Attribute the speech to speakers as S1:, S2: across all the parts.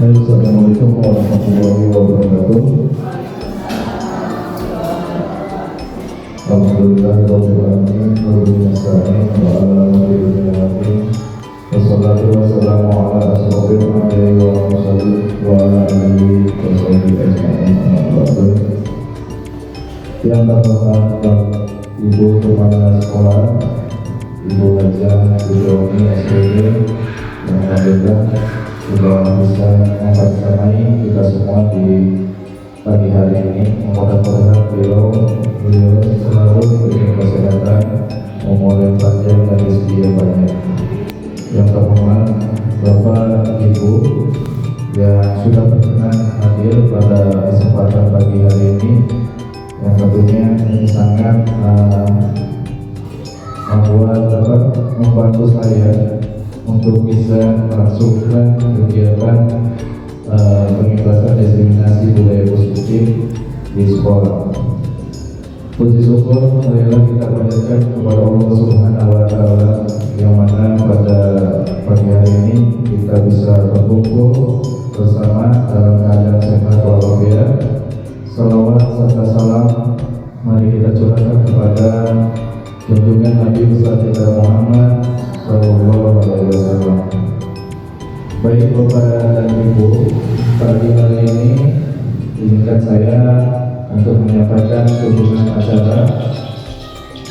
S1: Assalamualaikum warahmatullahi wabarakatuh. Alhamdulillahirabbil alamin wa ala alihi wassalatu wassalamu ala asrofil anbiya'i wal mursalin wa ala alihi washabihi ajma'in. Yang terhormat Ibu Kepala Sekolah, Ibu Hajah Sujoni SPG, yang hadirkan sudah bisa mempersamai kita semua di pagi hari ini. Mudah-mudahan beliau selalu diberikan kesehatan, umur yang panjang dan rezeki yang banyak. Yang terhormat Bapak Ibu yang sudah berkenan hadir pada kesempatan pagi hari ini, yang tentunya ini sangat membantu saya untuk bisa melangsungkan kegiatan pengentasan diseminasi budaya positif di sekolah. Puji syukur marilah kita panjatkan kepada Allah Subhanahu wa Ta'ala, yang mana pada pagi hari ini kita bisa berkumpul bersama dalam keadaan sehat walafiat. Salawat serta salam mari kita curahkan kepada junjungan Nabi besar kita Muhammad Sallallahu Alaihi Wasallam. Baik Bapak dan Ibu, pagi hari ini izinkan saya untuk menyampaikan kunjungan acara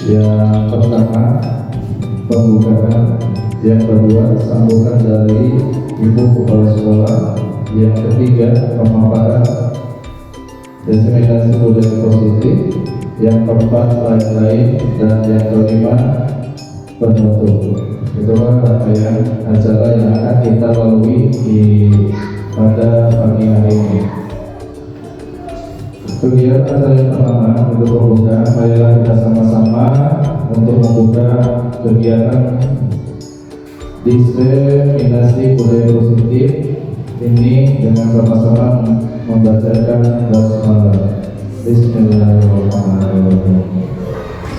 S1: yang pertama pembukaan, yang kedua sambutan dari Ibu Kepala Sekolah, yang ketiga pemaparan diseminasi budaya positif, yang keempat lain-lain, dan yang kelima penutup. Itulah rangkaian acara yang akan kita lalui pada pagi hari ini. Kegiatan acara yang pertama untuk pembukaan, marilah kita sama-sama untuk membuka kegiatan diseminasi budaya positif ini dengan sama-sama membacakan basmalah. Bismillahirrahmanirrahim.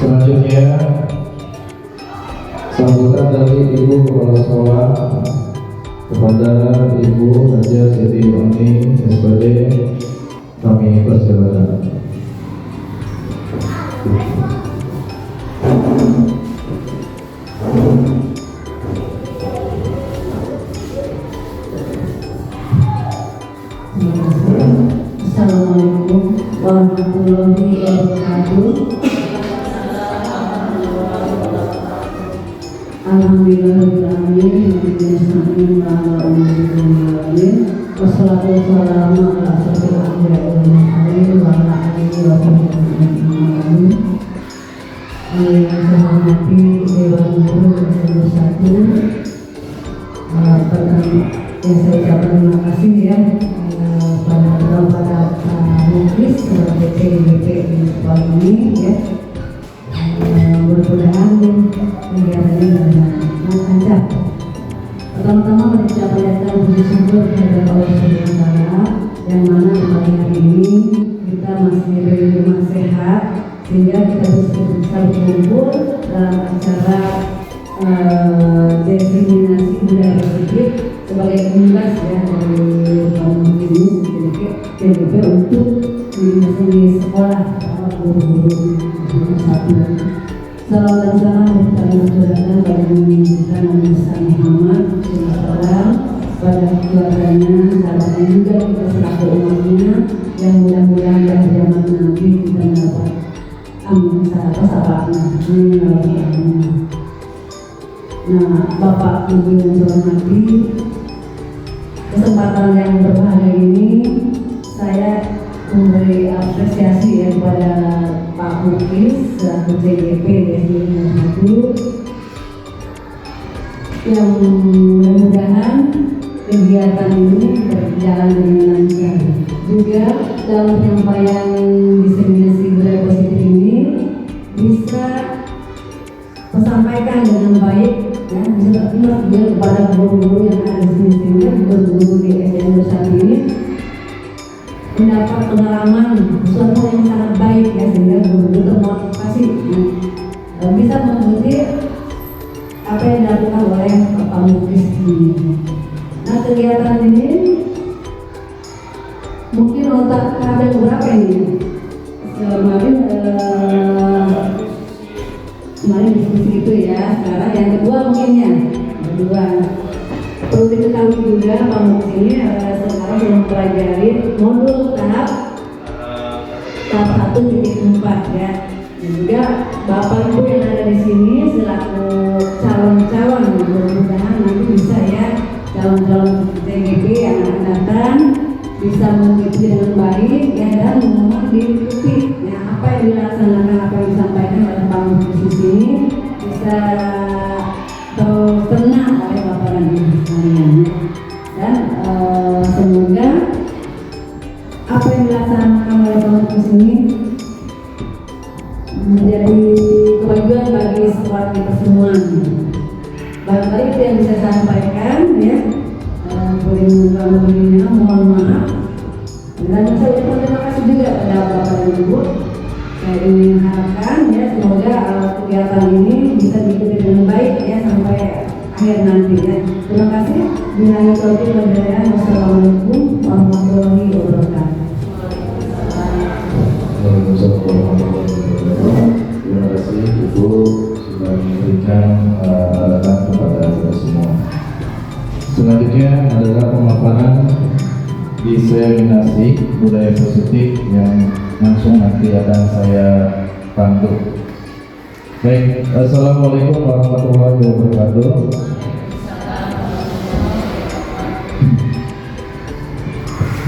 S1: Selanjutnya sambutan dari Ibu Kepala Sekolah kepada Ibu Hajah Siti Oni SPD, kami persilakan.
S2: Assalamualaikum warahmatullahi wabarakatuh. Alhamdulillahirrahmanirrahim. Wassalatu wassalamu ala asyrofil anbiya'i wal mursalin wa ala alihi wa sahbihi. Yang saya hormati Dewan Guru ke-21, yang saya ucapkan terima kasih ya pada Muklis sebagai PDP di sekolah ini ya. Mudah-mudahan kegiatannya lancar. Pertama-tama mari kita panjatkan puji syukur kepada Allah Subhanahu wa Ta'ala, yang mana pagi hari ini kita masih diberi rumah sehat sehingga kita bisa berkumpul dalam acara diseminasi budaya positif sebagai tugas ya dari ini PDP untuk di sekolah guru-guru satu. Salawat dan salam kita mengucapkan bagi Nabi Muhammad SAW, pada keluarganya, sahabatnya, juga kita selaku umatnya, yang mudah-mudahan pada zaman nanti kita mendapat amin sahabatnya. Nah, Bapak Ibu yang saya hormati, kesempatan yang berbahagia ini saya Mukis selaku CGP DSI nomor 1 yang mudah-mudahan kegiatan ini berjalan dengan lancar. Juga dalam penyampaian diseminasi budaya positif ini bisa tersampaikan dengan baik, ya, bisa terkenal juga kepada guru-guru yang ada di sini, sehingga guru-guru di SDN saat ini mendapat pengalaman suatu yang sangat baik, ya, sehingga guru-guru termotivasi, ya, bisa mengikuti apa yang dilakukan oleh Bapak Mukis ini. Nah, kegiatan ini mungkin otak ada berapa ini? Kemarin diskusi itu, ya. Sekarang yang kedua mungkinnya perlu diketahui juga Pak Mukis ini sekarang belum mempelajari modul tahap 1.4, ya. Dan juga Bapak Ibu yang ada di sini selaku calon-calon, mudah-mudahan nanti bisa, ya, calon-calon CGP yang akan datang bisa mengikuti dengan baik, ya, dan mohon diikuti, ya, apa yang dilaksanakan, apa yang disampaikan oleh Pak Mukis di sini bisa terkena oleh Bapak dan Ibu sekalian, ya. Dan semoga apa yang dilaksanakan oleh Pak Mukis ini menjadi kewajiban bagi sekolah kita semua. Barangkali itu yang bisa saya sampaikan, ya. Boleh mohon maaf. Dan saya ucapkan terima kasih juga pada Bapak dan Ibu. Saya ingin harapkan, ya, semoga kegiatan ini bisa diikuti dengan baik, ya, sampai akhir nanti, ya. Terima kasih. Billahi taufiq wal hidayah. Wassalamualaikum warahmatullahi wabarakatuh.
S1: Terima kasih Ibu sudah memberikan arahan kepada kita semua. Selanjutnya adalah pemaparan diseminasi budaya positif yang langsung nanti akan saya pandu. Baik, assalamualaikum warahmatullahi wabarakatuh.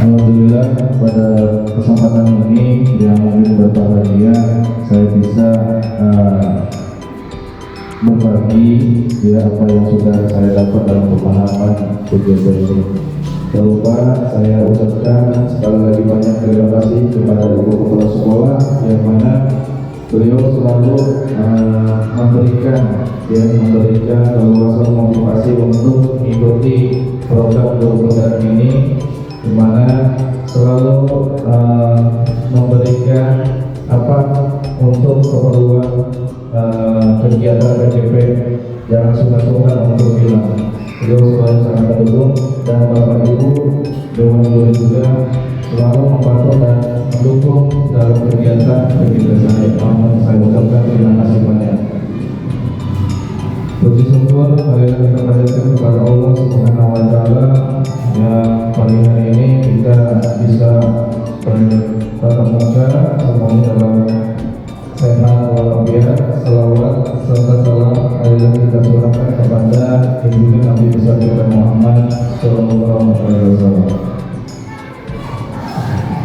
S1: Alhamdulillah pada kesempatan ini yang mungkin berbahagia saya bisa berbagi, ya, apa yang sudah saya dapat dalam pemahaman kegiatan ini. Jangan lupa saya ucapkan sekali lagi banyak terima kasih kepada Ibu Kepala Sekolah yang mana beliau selalu memberikan leluasan motivasi untuk mengikuti program ini, di mana selalu memberikan apa untuk keperluan kegiatan PJP. Jangan sungkan-sungkan untuk bilang. Beliau selalu sangat mendukung, dan Bapak Ibu Dewan Guru juga selalu membantu dan mendukung dalam kegiatan saya. Saya ucapkan terima kasih banyak. Puji syukur marilah kita panjatkan kepada Allah Subhanahu wa Ta'ala yang pagi hari ini kita bisa bertatap muka semuanya dalam sehat walafiat. Selawat serta salam marilah kita curahkan kepada Ibu Nabi besar kita Muhammad Sallallahu Alaihi Wasallam.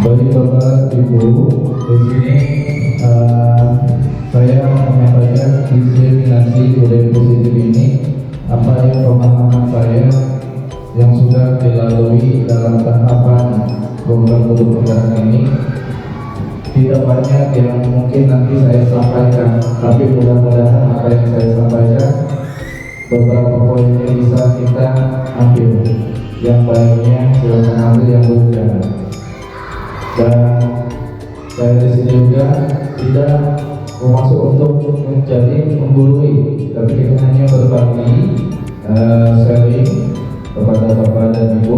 S1: Bagi Bapak Ibu di sini saya menyampaikan diseminasi budaya positif ini, apa yang pemahaman saya yang sudah dilalui dalam tahapan program guru penggerak ini. Tidak banyak yang mungkin nanti saya sampaikan, tapi mudah-mudahan apa yang saya sampaikan beberapa poin yang bisa kita ambil. Yang baiknya silakan ambil, yang buruknya. Dan saya di sini juga tidak bermaksud untuk menjadi menggurui, tapi kita hanya berbagi sharing kepada Bapak dan Ibu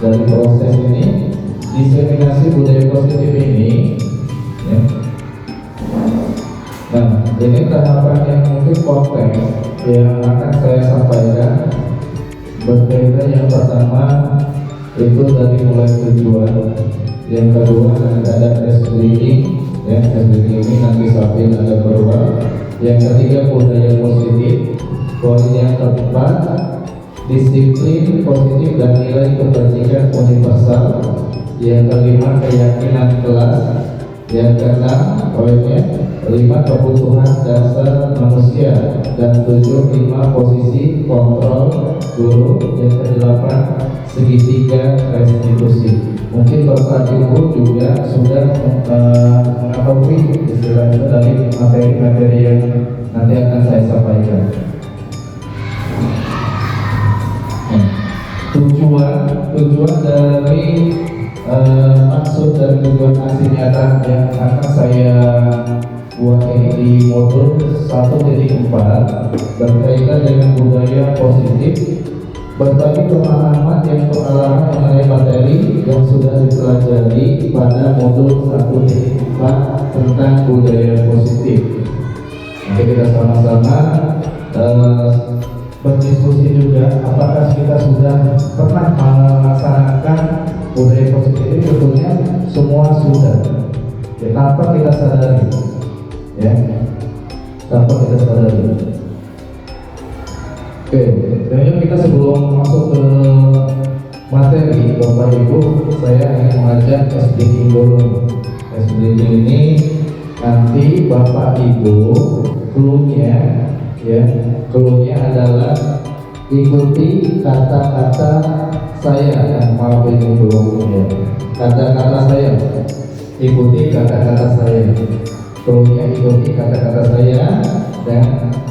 S1: dari proses ini. Diseminasi budaya positif ini, ya. Nah, ini tahapan yang mungkin kompleks yang akan saya sampaikan. Berbeda, yang pertama itu dari mulai tujuan, yang kedua ada S-Learning, ya, S-Learning ini nanti sampai ada berulang. Yang ketiga budaya positif, poin yang keempat disiplin positif dan nilai kebajikan universal. Yang kelima keyakinan kelas, Yang keenam poinnya 5 kebutuhan dasar manusia, dan 5 posisi kontrol guru. Yang kedelapan segitiga restitusi. Mungkin Bapak Ibu juga sudah mengetahui istilah itu dari materi-materi yang nanti akan saya sampaikan. Tujuan dari maksud dan tujuan aksi nyata yang akan saya buat ini di modul 1.4 berkaitan dengan budaya positif, berbagi pemahaman yang pengalaman mengenai materi yang sudah dipelajari pada modul 1.4 tentang budaya positif. Nanti kita sama-sama berdiskusi juga apakah kita sudah pernah melaksanakan budaya positif ini. Tentunya semua sudah, ya, tanpa kita sadari, ya, tanpa kita sadari. Oke, dan kita sebelum masuk ke materi, Bapak Ibu, saya ingin mengajak SDG dulu. SDG ini nanti Bapak Ibu clue-nya, ya, clue-nya adalah ikuti kata-kata saya. Maaf ini belum, ya, kata-kata saya, ikuti kata-kata saya. Clue-nya ikuti kata-kata saya dan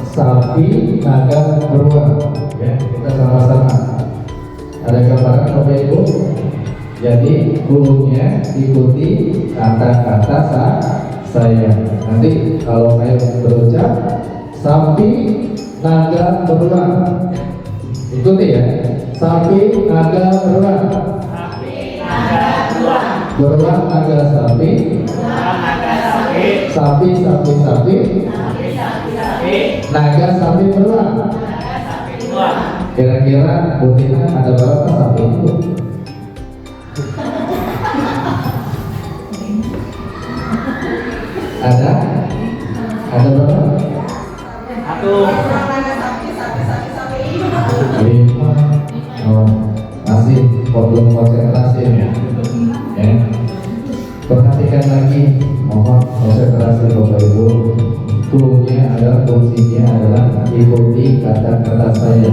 S1: sapi naga beruang, ya, kita sama-sama. Ada gambaran Bapak Ibu? Jadi clue-nya ikuti kata-kata saya. Nanti kalau saya berucap sapi naga beruang, ikuti ya. Sapi naga beruang. Sapi naga beruang. Beruang naga sapi. Beruang naga sapi. Sapi sapi sapi. Sapi sapi sapi. Naga sapi beruang. Naga sapi beruang. Kira-kira Bu Tina ada berapa sapi itu? Ada? Ada berapa?
S3: Satu.
S1: 5. Oh, masih belum konsentrasi ya. Perhatikan lagi, mohon konsentrasi Bapak Ibu. Clue-nya adalah, fungsinya adalah ikuti kata-kata saya,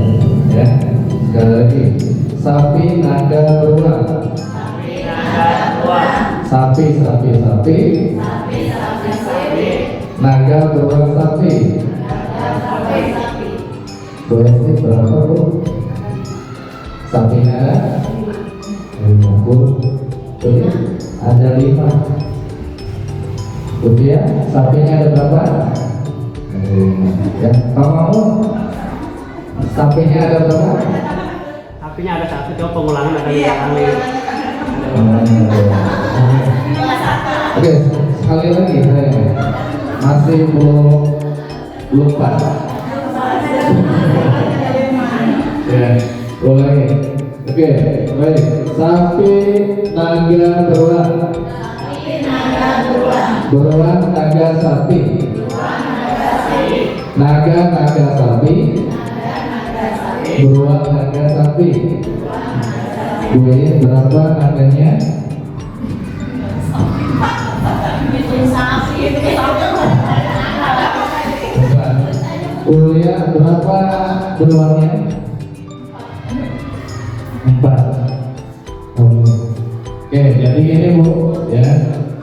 S1: ya. Sekali lagi, sapi naga beruang.
S3: Sapi naga beruang.
S1: Sapi sapi sapi.
S3: Sapi sapi sapi.
S1: Naga beruang sapi.
S3: Naga sapi sapi.
S1: Berarti berapa Bu? Sapinya ada 50. Betul, ada 5. Betul ya? Sapinya ada berapa? Ya, kamu sapinya ada berapa?
S3: Sapinya ada satu, coba pengulangan ada 5 kali.
S1: Oke, sekali lagi saya masih belum pas. Ya, boleh. Oke, baik. Sapi naga beruang.
S3: Sapi naga beruang.
S1: Beruang naga sapi.
S3: Beruang naga sapi.
S1: Naga naga sapi.
S3: Naga naga sapi.
S1: Beruang naga sapi.
S3: Beruang naga sapi.
S1: Gue berapa naganya?
S3: Bikin sapi.
S1: Kuliah berapa beruangnya? 4. Oke, jadi ini Bu, ya.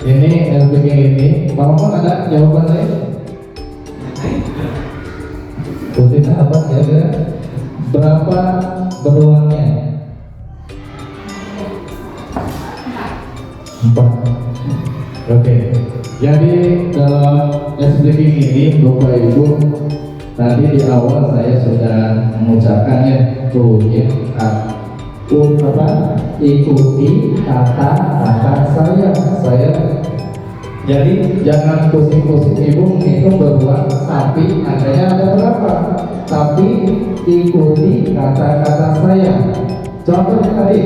S1: Ini LPG ini. Pak Omong ada jawaban lain? Bukti sahabat ya, berapa beruangnya? 4. Oke. Jadi dalam SDG ini Bapak Ibu, tadi di awal saya sudah mengucapkannya clue-nya ikuti kata-kata saya. Jadi jangan pusing-pusing Ibu menghitung beruang sapi adanya ada berapa, tapi ikuti kata-kata saya. Contohnya tadi,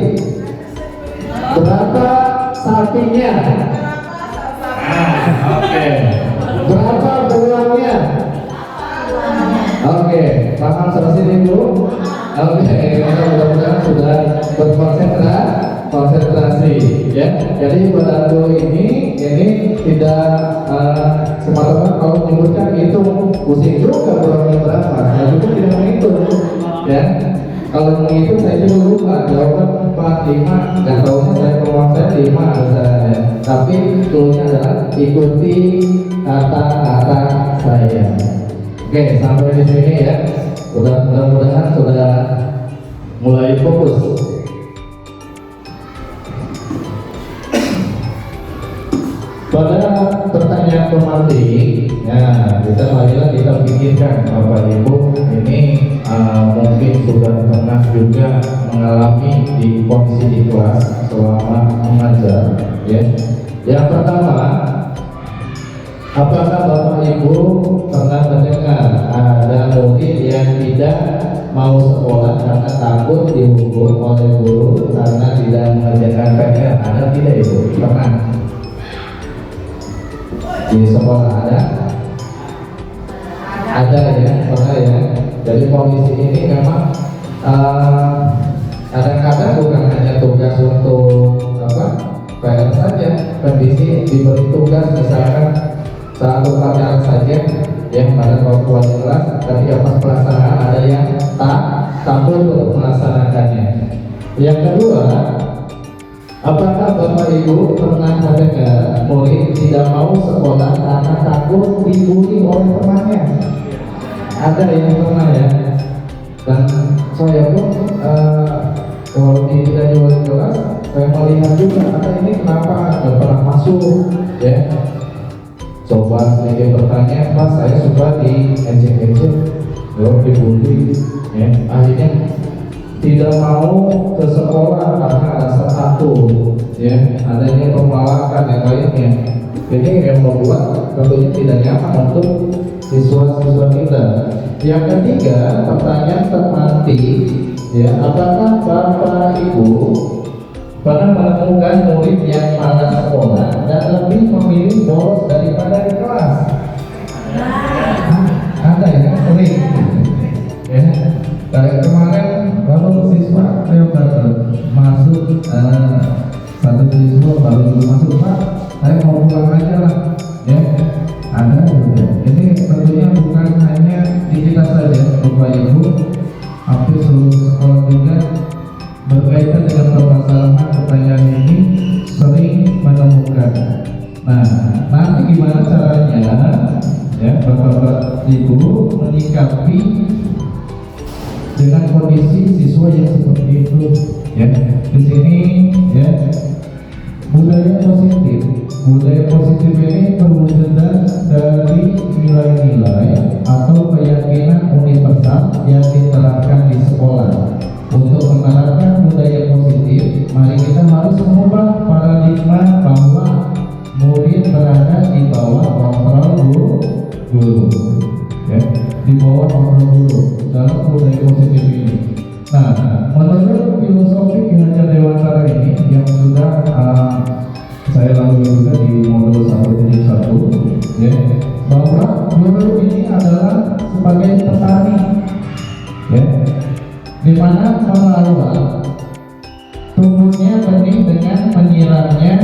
S1: berapa sapinya? Oke. Berapa beruangnya? Oke, paham selesai dulu. Oke, mudah-mudahan sudah berkonsentrasi. konsentrasi ya. Jadi pada waktu ini tidak semata-mata kalau menyebutkan itu pusing juga kurangnya berapa. Saya juga tidak menghitung ya. Kalau menghitung saya juga lupa jawaban 4, 5, nggak tahunya saya keluar saya 5 misalnya. Tapi toolnya adalah ikuti kata-kata saya. Oke, sampai di sini ya. Mudah-mudahan sudah mulai fokus. Pada pertanyaan pemantik, ya kita marilah kita pikirkan Bapak Ibu ini mungkin sudah pernah juga mengalami di kondisi di kelas selama mengajar, ya. Yang pertama, apakah Bapak Ibu pernah mendengar ada murid yang tidak mau sekolah karena takut dihukum oleh guru karena tidak mengerjakan PR? Ada tidak Ibu? Pernah? Di sekolah ada ya, pernah ya. Jadi kondisi ini memang kadang-kadang bukan hanya tugas untuk PR saja. Kondisi diberi tugas misalkan satu pelajaran saja ya pada waktu kelas, tapi pas pelaksanaan ada yang takut untuk melaksanakannya. Yang kedua, apakah Bapak Ibu pernah mendengar murid tidak mau sekolah karena takut dibully oleh temannya? Ada yang pernah ya. Dan saya pun kalau tidak di kelas, saya melihat juga ada ini kenapa nggak pernah masuk ya. Coba sedikit bertanya, Pak saya suka di ejek-ejek, dibully ya. Akhirnya tidak mau ke sekolah karena rasa takut ya, adanya pemalakan yang lainnya. Jadi yang membuat tentunya tidak nyaman untuk siswa-siswa kita. Yang ketiga, pertanyaan termati ya, apakah Bapak Ibu pernah menemukan murid yang malas sekolah dan lebih memilih bolos daripada di kelas? Ada ya, sering ya. Kayak kemarin baru siswa masuk satu siswa baru masuk, Pak saya mau pulang aja lah ya. Ada juga. Ini tentunya bukan hanya di kita saja Bapak Ibu, hampir seluruh sekolah juga berkaitan dengan permasalahan pertanyaan ini sering menemukan. Nah, nanti gimana caranya ya Bapak Ibu menyikapi dengan kondisi siswa yang seperti itu ya. Di sini ya, budaya positif ini terwujudkan dari nilai-nilai atau keyakinan universal yang diterapkan di sekolah. Untuk menerapkan budaya positif, mari kita harus mengubah paradigma bahwa murid berada di bawah kontrol guru ya, di bawah kontrol guru dalam budaya positif ini. Nah, menurut filosofi Ki Hajar Dewantara ini yang sudah saya lalui juga di modul 1.1 ya, bahwa guru ini adalah sebagai petani ya, di mana merawat tumbuhnya benih dengan menyiramnya,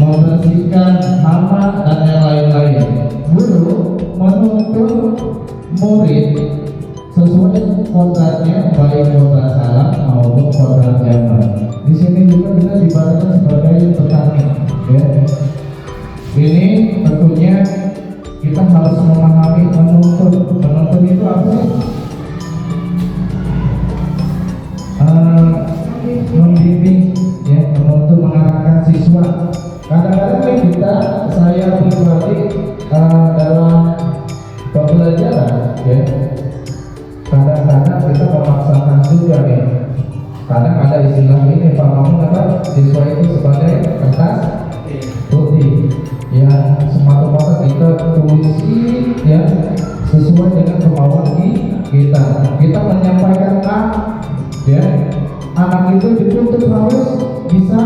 S1: membersihkan hama dan yang lain-lain. Guru menuntut murid sesuai kodratnya, baik kodrat alam maupun kodrat zaman. Di sini juga kita dibaratkan sebagai petani ya. Ini tentunya kita harus memahami menuntut itu apa sih? Membimbing ya, menuntut mengarahkan siswa. Kadang-kadang saya pribadi dalam pembelajaran ya, kadang-kadang kita memaksakan juga nih. Kadang ada istilah ini Pak Mamun apa, siswa itu sebagai kertas putih yang semata-mata kita tulisi ya sesuai dengan kemauan kita. Kita menyampaikan ya, anak itu dituntut harus bisa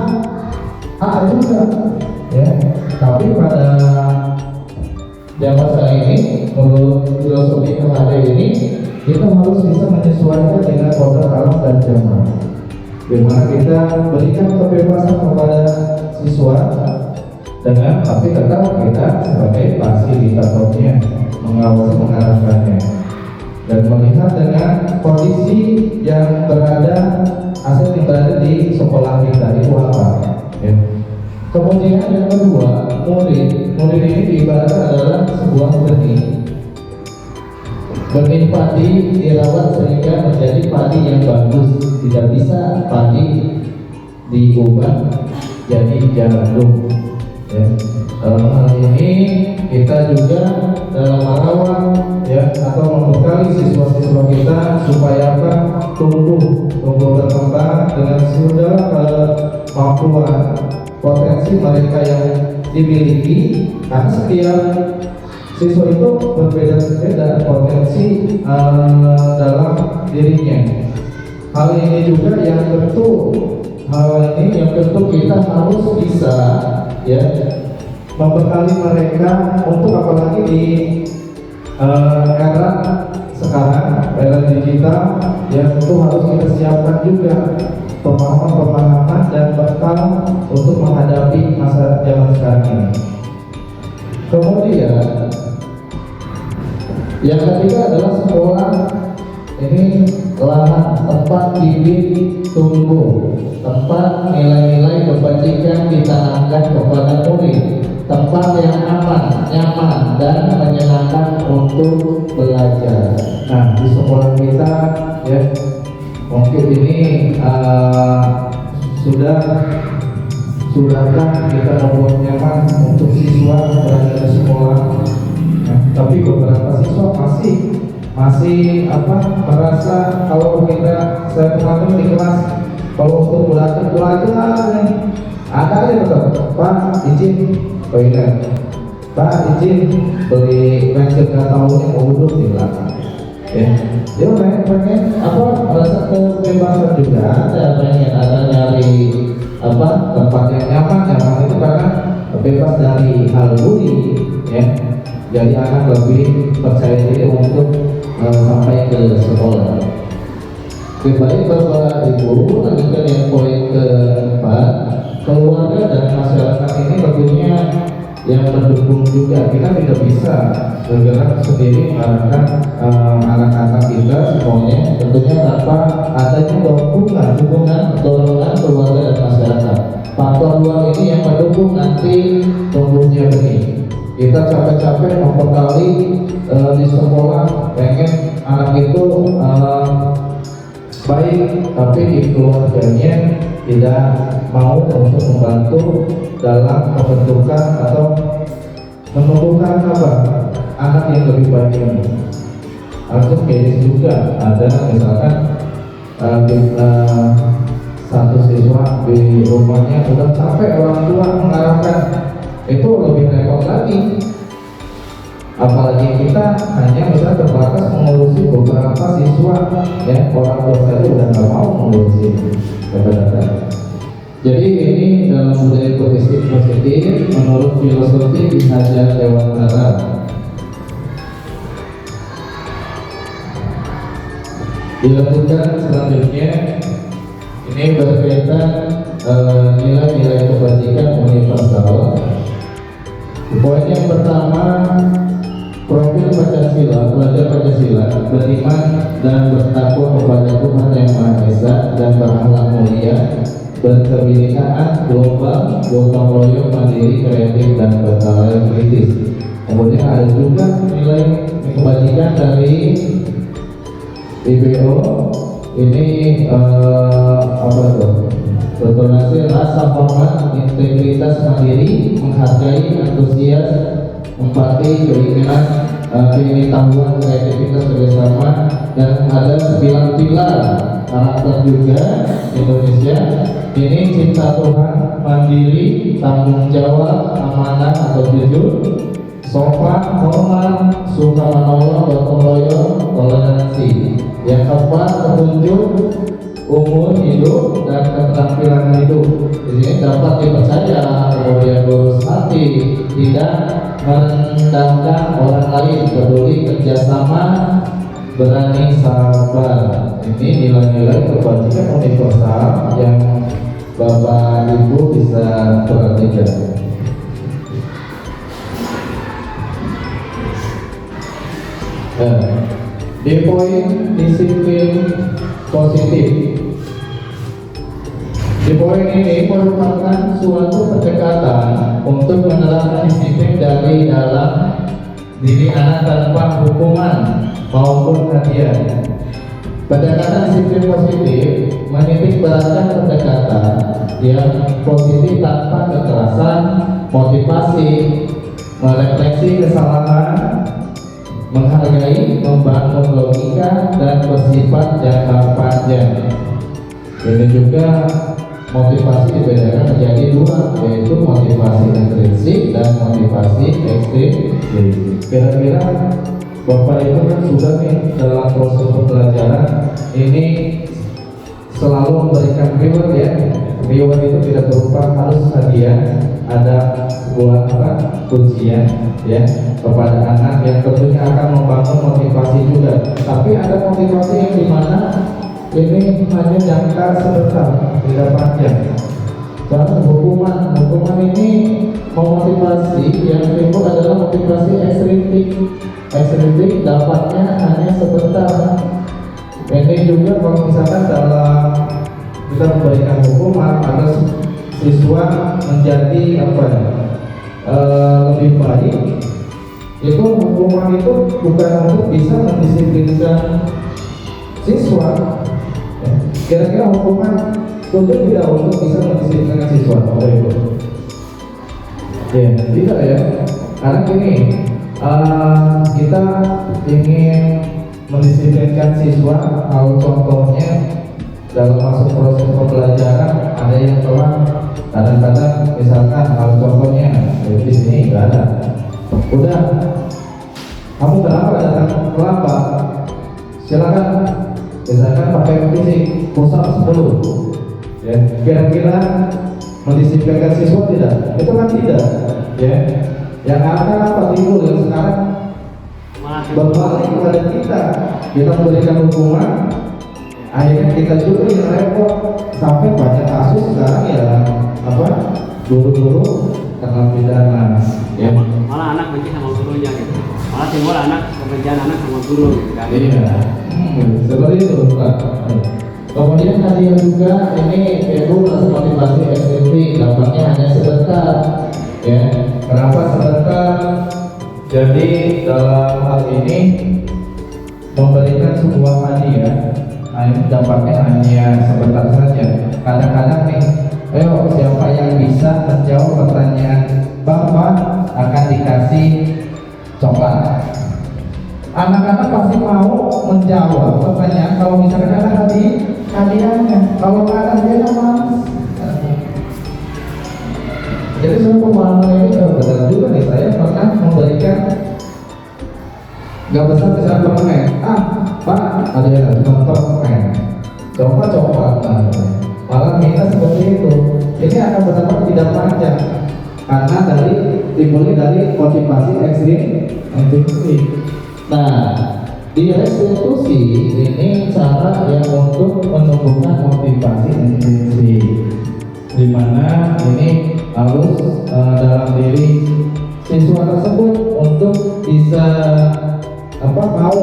S1: A juga ya. Tapi pada zaman sekarang ini, menurut filosofi KHD ini, kita harus bisa menyesuaikan dengan kodrat alam dan zaman. di mana kita berikan kebebasan kepada siswa dengan tapi tetap kita sebagai fasilitatornya mengawasi mengarahkannya dan melihat dengan kondisi yang berada aset yang berada di sekolah kita itu apa ya. Kemudian yang kedua, murid ini diibaratkan adalah sebuah benih padi dirawat sehingga menjadi padi yang bagus. Tidak bisa padi diubah jadi jagung ya. Dalam hal ini kita juga dalam merawat ya atau membekali siswa-siswa kita supaya apa, tumbuh berkembang dengan segala kemampuan potensi mereka yang dimiliki, karena setiap siswa itu berbeda-beda potensi dalam dirinya. Hal ini juga yang tentu kita harus bisa ya membekali mereka untuk apalagi di era sekarang, era digital yang tentu harus kita siapkan juga pemahaman dan bekal untuk menghadapi masa zaman sekarang ini. Kemudian yang ketiga adalah sekolah ini lahan tempat bibit tumbuh, tempat nilai-nilai kebajikan ditanamkan kepada murid, tempat yang aman, nyaman dan menyenangkan untuk belajar. Nah, di sekolah kita ya mungkin ini sudahkah kita membuat nyaman untuk siswa berada di sekolah? Nah, tapi beberapa siswa masih merasa kalau saya kemarin di kelas kalau untuk belajar nih ada tetap Pak izin toilet, Pak izin beli pensil tahunnya mau duduk di belakang. Ya, dia pengen merasa kebebasan juga, ada nyari tempat yang nyaman itu karena bebas dari hal bully ya. Jadi anak lebih percaya diri untuk sampai ke sekolah. Baik Bapak Ibu, lanjutkan yang poin keempat, keluarga dan masyarakat ini tentunya yang mendukung juga. Kita tidak bisa bergerak sendiri mengarahkan anak-anak kita semuanya, tentunya tanpa adanya dukungan dorongan keluarga dan masyarakat. Faktor luar ini yang mendukung nanti tumbuhnya benih. Kita capek-capek membekali di sekolah, pengen anak itu baik, tapi di keluarganya tidak mau untuk membantu dalam pembentukan atau menumbuhkan anak yang lebih baik ini. Harus medis juga ada, misalkan satu siswa di rumahnya udah capek orang tua mengarahkan, itu lebih repot lagi. Apalagi kita hanya bisa terbatas mengurusi beberapa siswa ya, orang tua saya udah nggak mau mengurusi kebenaran. Jadi ini dalam budaya positif menurut filosofi Ki Hajar Dewantara. Dilanjutkan selanjutnya, ini berkaitan nilai-nilai kebajikan universal. Poin yang pertama, profil Pancasila, belajar Pancasila, beriman dan bertakwa kepada Tuhan Yang Maha Esa dan berakhlak mulia, berkebinekaan, global, gotong royong, mandiri, kreatif dan berkala kritis. Kemudian ada juga nilai kebajikan dari IBO. Ini bertonasi rasa hormat, integritas, mandiri, menghargai, antusias, empati, keinginan, pengetahuan, kreativitas, kerjasama, dan ada 9 pilar karakter juga Indonesia. Ini cinta Tuhan, mandiri, tanggung jawab, amanah atau jujur, sopan, hormat, suka menolong, gotong royong, toleransi. Yang keempat, petunjuk, umur hidup dan keterampilan hidup. Di sini dapat dipercaya, kemudian lurus hati, tidak merendahkan orang lain, peduli kerjasama, berani sabar. ini nilai-nilai kebajikan universal yang Bapak Ibu bisa perhatikan. Di poin disiplin positif, di poin ini merupakan suatu pendekatan untuk menerapkan disiplin dari dalam diri anak tanpa hukuman maupun hadiah. Pendekatan disiplin positif menitik beratkan pendekatan yang positif tanpa kekerasan, motivasi, merefleksi kesalahan, menghargai, membangun logika, dan bersifat jangka panjang. Ini juga motivasi dibedakan menjadi dua, yaitu motivasi intrinsik dan motivasi ekstrinsik. Kira-kira Bapak Ibu kan sudah nih dalam proses pembelajaran ini selalu memberikan reward ya. Reward itu tidak berupa harus hadiah, ada sebuah pujian ya kepada anak yang tentunya akan membangun motivasi juga. Tapi ada motivasi yang dimana ini hanya jangka sebentar, tidak panjang. Karena hukuman ini memotivasi yang timbul adalah motivasi ekstrinsik dapatnya hanya sebentar. Ini juga kalau misalkan dalam kita memberikan hukuman agar siswa menjadi lebih baik, itu hukuman itu bukan untuk bisa mendisiplinkan siswa. Kira-kira hukuman setuju tidak untuk bisa mendisiplinkan siswa? Ya, tidak ya. Karena gini, kita ingin mendisiplinkan siswa. Kalau contohnya dalam masuk proses pembelajaran ada yang telat, kadang-kadang misalkan kalau contohnya di sini nggak ada, udah kamu kenapa datang terlambat, silakan misalkan pakai fisik pusat 10 ya. Kira-kira mendisiplinkan siswa tidak? Itu kan tidak ya. Yang akan apa timbul yang sekarang berbalik kepada kita memberikan hukuman, akhirnya kita juga yang repot. Sampai banyak kasus sekarang ya guru-guru kena pidana ya.
S3: Malah anak benci sama gurunya gitu, malah timbul anak kebencian anak sama guru gitu kan.
S1: Iya, seperti itu Pak. Kemudian hadiah juga ini itu motivasi ekstrinsik, dampaknya hanya sebentar ya. Kenapa sebentar? Jadi dalam hal ini memberikan sebuah hadiah, dampaknya hanya sebentar saja. Kadang-kadang nih, ayo siapa yang bisa menjawab pertanyaan Bapak akan dikasih coklat. Anak-anak pasti mau menjawab pertanyaan kalau misalkan ada hadiahnya. Kalau nggak ada hadiahnya malas. Jadi semua pemahaman ini benar juga nih. Saya pernah memberikan nggak besar besar permen. Pak, ada yang cuma permen. Coba malah minta seperti itu. Ini akan berdampak tidak panjang karena timbulnya dari motivasi ekstrinsik. Nah, di restitusi ini cara yang untuk menumbuhkan motivasi intrinsik, di mana ini harus dalam diri siswa tersebut untuk bisa mau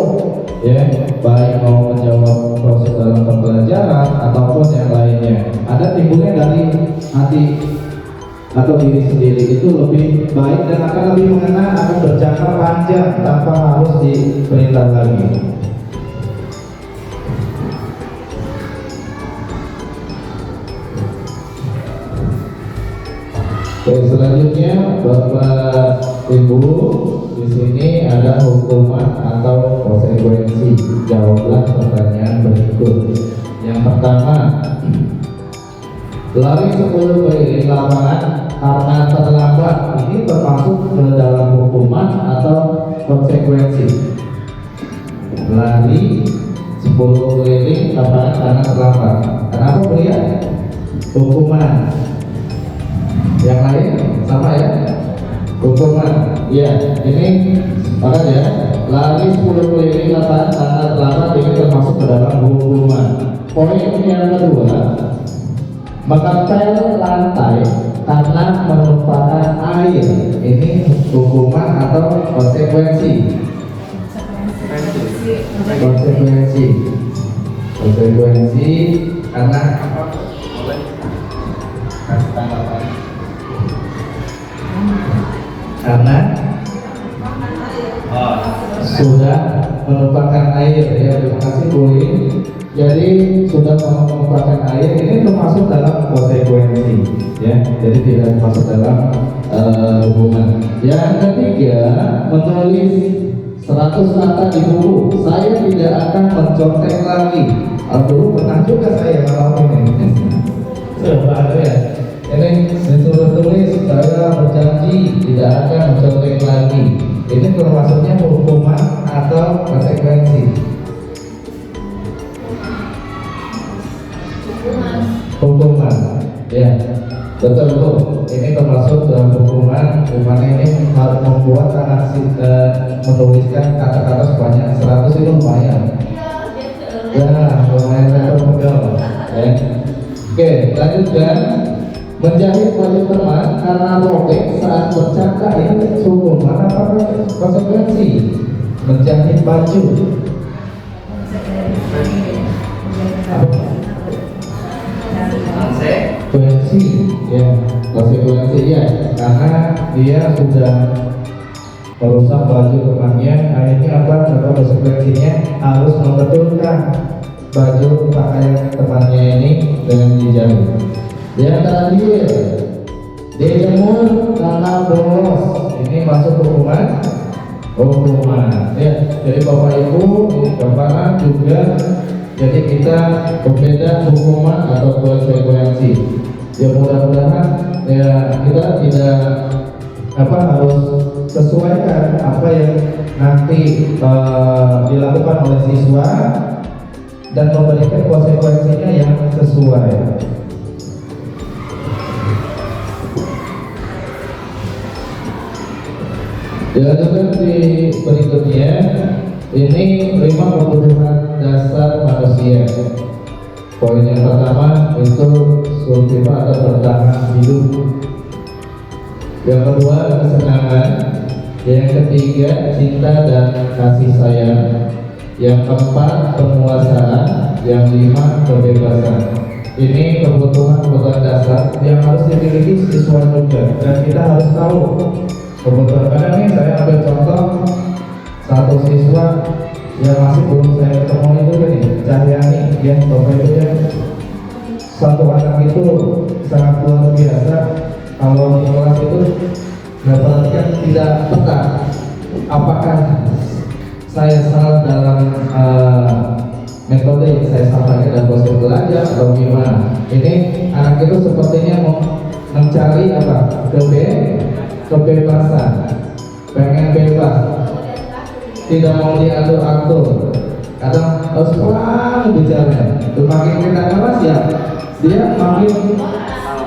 S1: ya, baik mau menjawab proses dalam pembelajaran ataupun yang lainnya. Ada timbulnya dari hati atau diri sendiri itu lebih baik dan akan lebih mengena, akan berjangka panjang tanpa harus diperintah lagi. Oke, selanjutnya Bapak Ibu, di sini ada hukuman atau konsekuensi. Jawablah pertanyaan berikut. Yang pertama, lari 10 keliling lapangan karena terlambat, ini termasuk ke dalam hukuman atau konsekuensi. Lari 10 keliling lapangan karena terlambat, kenapa pria? Hukuman. Yang lain sama ya, hukuman. Ya, ini sepakat ya. lari 10 keliling lapangan sangat lama ini termasuk ke dalam hubungan. Poin yang kedua, menempel lantai karena menumpahkan air, ini hukuman atau konsekuensi? Konsekuensi karena apa? Karena sudah menumpahkan air, ya. Terima kasih Bu. Jadi sudah menumpahkan air ini termasuk dalam konsekuensi, ya. Jadi tidak masuk dalam hubungan. Yang ketiga, menulis 100 kata di buku. Saya tidak akan mencontek lagi. Dulu pernah juga saya ngalamin ini. Coba ya. Ini disuruh tulis, saya berjanji tidak akan mencontek lagi. Ini termasuknya hukuman atau konsekuensi? Hukuman, ya, betul. Ini termasuk dalam hukuman. Hukuman ini harus membuat anak menuliskan kata-kata sebanyak 100 itu lumayan. Ya, lumayan pegel. Ya. Oke, lanjutkan. Menjahit baju teman karena robek saat bercakap ini hukuman apa konsekuensi? Menjahit baju. Konsekuensi, ya, konsekuensi ya, karena dia sudah merusak baju temannya. Akhirnya apa? Konsekuensinya harus membetulkan baju pakaian temannya ini dengan dijahit. Yang terakhir, dijemur karena bolos, ini masuk hukuman. Ya, jadi Bapak Ibu ini gambaran juga. Jadi kita berbeda hukuman atau konsekuensi. Ya mudah-mudahan ya kita tidak harus sesuaikan apa yang nanti dilakukan oleh siswa dan memberikan konsekuensinya yang sesuai. Dilanjutkan di berikutnya, ini 5 kebutuhan dasar manusia. Poin yang pertama itu survival atau bertahan hidup. Yang kedua kesenangan. Yang ketiga cinta dan kasih sayang. Yang keempat penguasaan. Yang 5 kebebasan. Ini kebutuhan dasar yang harus dimiliki siswa juga, dan kita harus tahu kebutuhan. Karena ini saya ambil contoh satu siswa yang masih belum saya ketemu itu gini, Cahyani, ya, Bapak Ibu ya. Satu anak itu sangat luar biasa. Kalau di kelas itu dapatkan tidak peka apakah saya salah dalam metode yang saya sampaikan dalam proses belajar atau gimana. Ini anak itu sepertinya mau mencari apa? Kebebasan, pengen bebas, tidak mau diatur-atur. Kadang harus pelan bicara. Makin kita keras ya, dia makin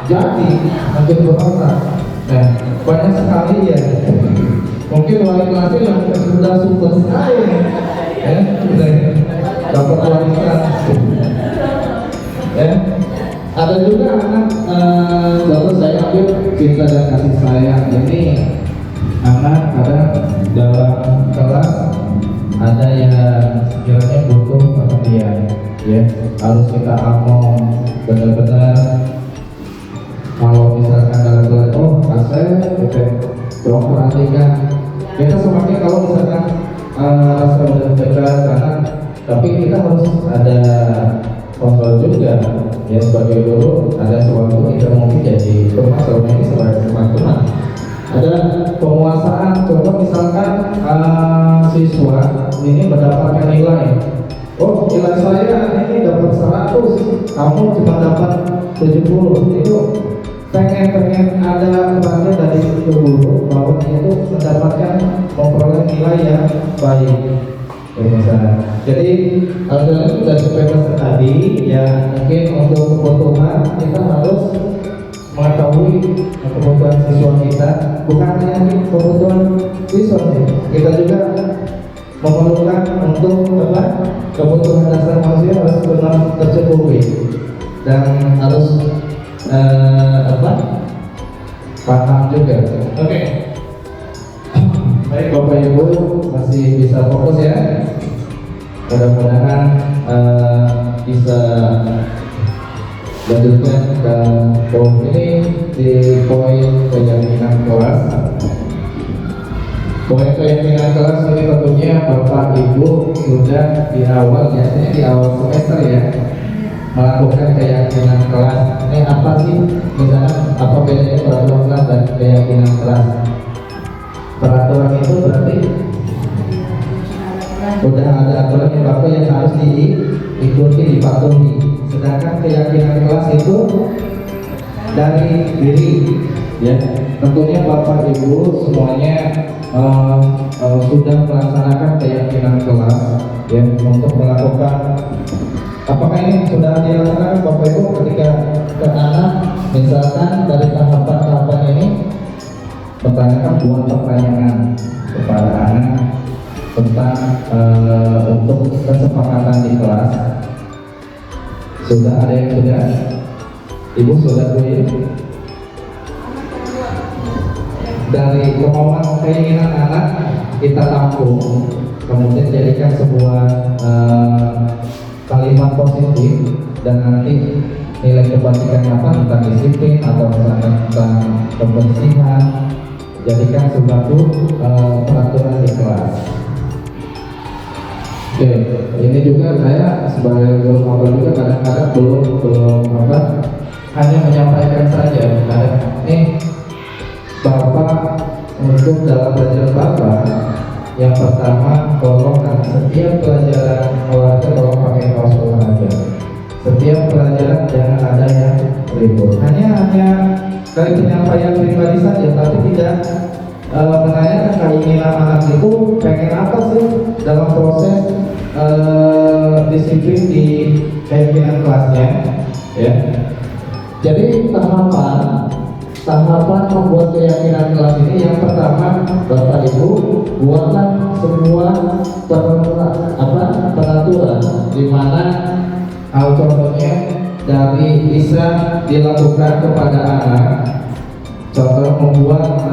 S1: jadi, makin berperan. Nah, banyak sekali ya. Mungkin wali kelasnya yang sudah super sekali, ya, sudah dapat warisan. Ya, ada juga anak lalu saya ambil cinta dan kasih sayang. Ini anak ada dalam kelas ada yang sekiranya butuh perhatian, ya, harus kita among benar-benar. Kalau misalkan dalam kelas, oh kasih, tolong perhatikan. Kita semakin kalau misalkan rasa udah dekat anak, tapi kita harus ada kontrol juga, ya, sebagai guru. Ada sewaktu kita mungkin jadi bermasalah ini sebagai teman-teman. Ada penguasaan. Coba misalkan siswa ini mendapatkan nilai, oh nilai saya ini dapat 100, kamu cuma dapat 70. Itu pengen ada perannya dari guru bahwa dia itu mendapatkan memperoleh nilai yang baik. Jadi kalau sudah seperti tadi ya, mungkin untuk kebutuhan kita harus mengetahui kebutuhan siswa kita, bukan hanya kebutuhan siswa, kita juga memerlukan untuk apa, kebutuhan dasar manusia harus benar tercukupi dan harus paham juga. Oke. Baik Bapak Ibu masih bisa fokus ya. Mudah-mudahan bisa lanjutkan dan poin ini di poin keyakinan kelas. Poin keyakinan kelas ini tentunya Bapak Ibu sudah di awal, biasanya di awal semester ya, melakukan keyakinan kelas. Ini apa sih? Misalnya apa bedanya peraturan kelas dan keyakinan kelas? Peraturan itu berarti udah ada aturan yang baku yang harus diikuti, dipatuhi. Sedangkan keyakinan kelas itu dari diri, ya. Tentunya Bapak Ibu semuanya sudah melaksanakan keyakinan kelas, ya, untuk melakukan. Apakah ini sudah dilaksanakan Bapak Ibu ketika ke anak, misalkan dari tahapan-tahapan ini, pertanyakan buat pertanyaan kepada anak tentang untuk kesepakatan di kelas. Sudah ada yang sudah? Ibu sudah tulis? Dari kemauan keinginan anak kita tampung, kemudian jadikan sebuah kalimat positif, dan nanti nilai kebajikannya apa, tentang disiplin atau tentang kebersihan, jadikan suatu peraturan di kelas. Oke, ini juga saya sebagai guru maba juga kadang-kadang belum hanya menyampaikan saja. Nih Bapak, untuk dalam pelajaran Bapak, yang pertama tolong setiap pelajaran olahraga tolong pakai kaos olahraga. Setiap pelajaran jangan ada yang ribut. Hanya dari penyampaian pribadi saja, tapi tidak menanyakan keinginan anak itu pengen apa sih dalam proses disiplin di keyakinan kelasnya, ya. Jadi tahapan membuat keyakinan kelas ini, yang pertama Bapak Ibu buatlah semua peraturan di mana contohnya dari bisa dilakukan kepada anak. Contoh membuat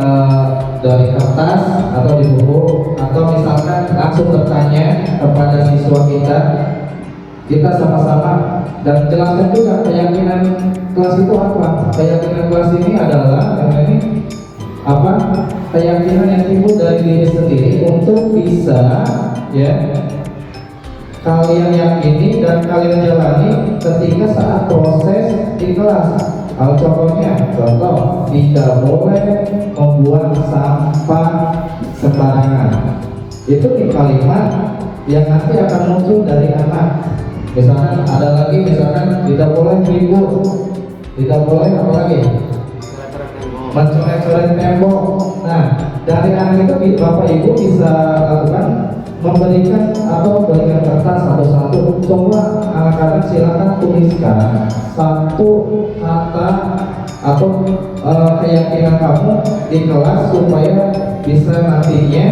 S1: dari kertas atau di buku, atau misalkan langsung bertanya kepada siswa kita sama-sama, dan jelaskan juga keyakinan kelas itu apa. Keyakinan kelas ini adalah keyakinan yang timbul dari diri sendiri untuk bisa, ya, kalian yakini dan kalian jalani ketika saat proses di kelas. Contoh, tidak boleh membuang sampah sembarangan. Itu di kalimat yang nanti akan muncul dari anak. Misalkan ada lagi, misalkan tidak boleh ribut, tidak boleh apa lagi? Mencoret-coret tembok. Nah, dari anak itu Bapak Ibu bisa lakukan memberikan kertas satu-satu. Coba anak-anak silakan tuliskan satu kata atau keyakinan kamu di kelas supaya bisa nantinya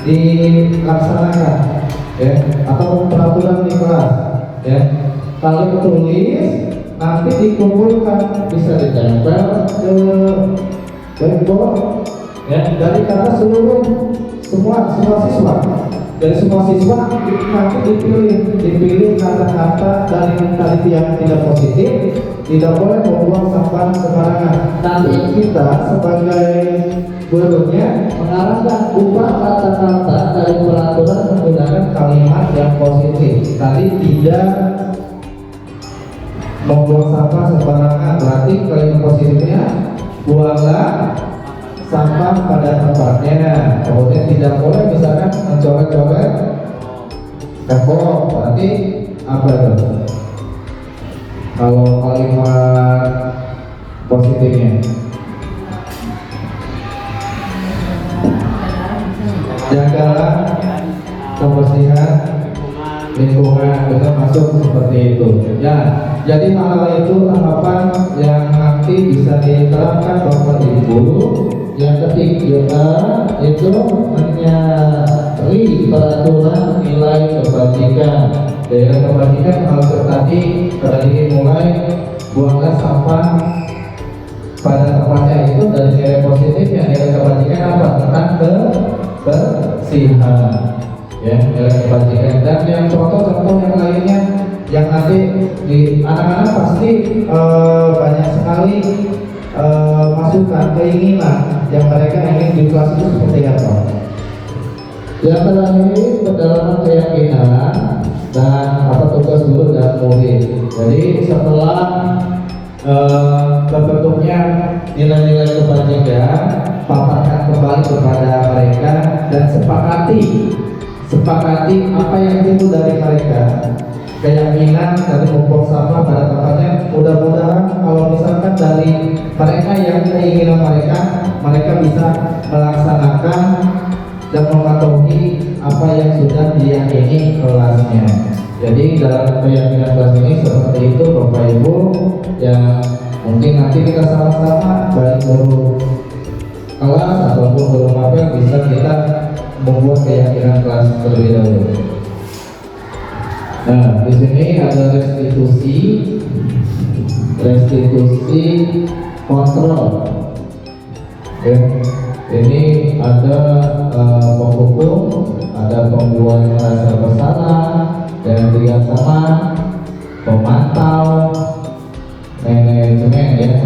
S1: dilaksanakan, ya, atau peraturan di kelas, ya. Kalau tulis nanti dikumpulkan, bisa ditempel ke blackboard, ya, dari kata semua siswa. Dari semua siswa nanti dipilih kata-kata dari tadi yang tidak positif, tidak boleh membuang sampah sembarangan. Nanti kita sebagai gurunya mengarahkan ubah kata-kata dari peraturan menggunakan kalimat yang positif. Tadi tidak membuang sampah sembarangan, berarti kalimat positifnya buanglah sampah pada tempatnya. Kemudian tidak boleh misalkan mencoret-coret tembok, berarti apa itu? Kalau kalimat positifnya, jagalah kebersihan lingkungan, kita masuk seperti itu, ya. Jadi hal itu tahapan yang nanti bisa diterapkan Bapak Ibu. Yang ketiga itu menyalin peraturan nilai kebajikan. Daerah kebajikan harus tadi mulai buanglah sampah pada tempatnya. Itu dari nilai positifnya. Nilai kebajikan apa? Tentang kebersihan, ya, nilai kebajikan. Dan yang contoh-contoh yang lainnya yang nanti di anak-anak pasti banyak sekali masukan, keinginan yang mereka ingin di kelas itu seperti apa. Yang terakhir, pendalaman keyakinan dan tugas guru dan murid. Jadi setelah terbentuknya nilai-nilai kebajikan, paparkan kembali kepada mereka dan sepakati apa yang timbul dari mereka. Keyakinan dari membuang sampah pada tempatnya. Mudah-mudahan kalau misalkan dari mereka yang keinginan mereka bisa melaksanakan dan mematuhi apa yang sudah diyakini kelasnya. Jadi dalam keyakinan kelas ini seperti itu Bapak Ibu, yang mungkin nanti kita sama-sama baik guru kelas ataupun guru mapel bisa kita membuat keyakinan kelas terlebih dahulu. Nah, di sini ada restitusi kontrol. Ya, ini ada penghukum, ada pembuat merasa bersalah, dan tiga teman, pemantau, manajemen dan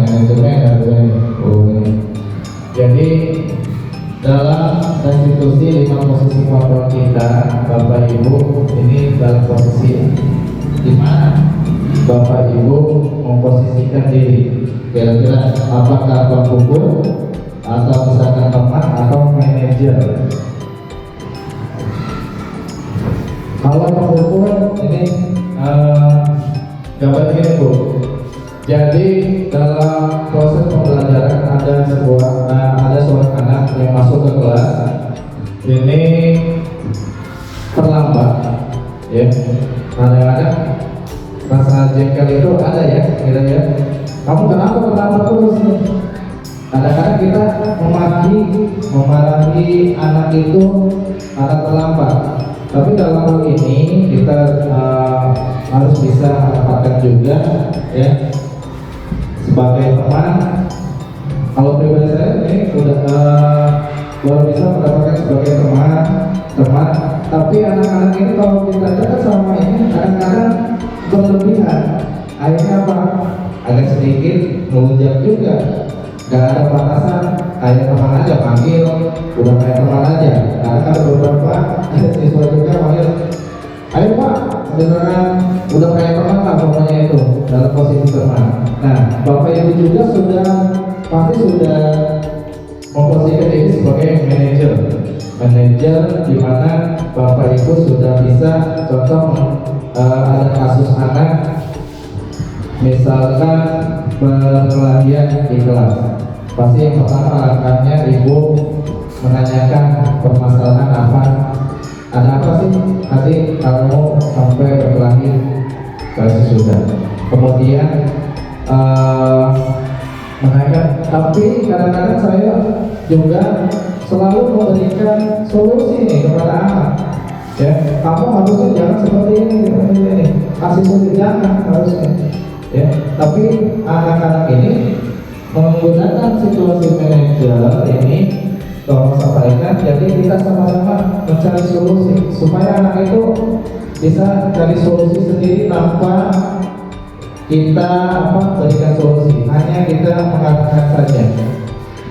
S1: jadi dalam restitusi 5 posisi kontrol kita, Bapak Ibu, ini dalam posisi di mana Bapak Ibu memposisikan diri. Kira-kira apakah penghukum atau misalkan teman atau manajer? Kalau penghukum ini gambar ini Bu. Jadi dalam proses pembelajaran ada seorang anak yang masuk ke kelas ini terlambat, ya. Kadang-kadang rasa jengkel itu ada ya, gitu ya. Kamu kenapa terlambat terus nih? Kadang-kadang kita memarahi anak itu karena terlambat. Tapi dalam hal ini kita harus bisa menempatkan juga, ya, sebagai teman. Kalau pribadi saya ini udah baru bisa mendapatkan sebagai teman. Tapi anak-anak ini kalau kita dekat sama ini kadang-kadang berlebihan. Akhirnya apa? Agak sedikit melunjak juga. Gak ada batasan, kayak teman aja panggil, udah kayak teman aja. Nah, ada beberapa siswa juga panggil, ayo Pak, beneran udah kayak teman lah pokoknya itu, dalam posisi teman. Nah, Bapak Ibu juga pasti sudah memposisikan diri sebagai manajer di mana Bapak Ibu sudah bisa contoh ada kasus anak misalkan berkelahian di kelas. Pasti yang pertama langkahnya ibu menanyakan permasalahan apa, ada apa sih nanti kalau sampai berkelahi pasti sudah. Kemudian menanyakan, tapi kadang-kadang saya juga selalu memberikan solusi nih kepada anak. Ya, kamu harusnya jangan seperti ini, kasih solusi jangan harusnya. Ya, tapi anak-anak ini menggunakan situasi manajer ini tolong sampaikan. Jadi kita sama-sama mencari solusi supaya anak itu bisa cari solusi sendiri tanpa kita berikan solusi, hanya kita mengatakan saja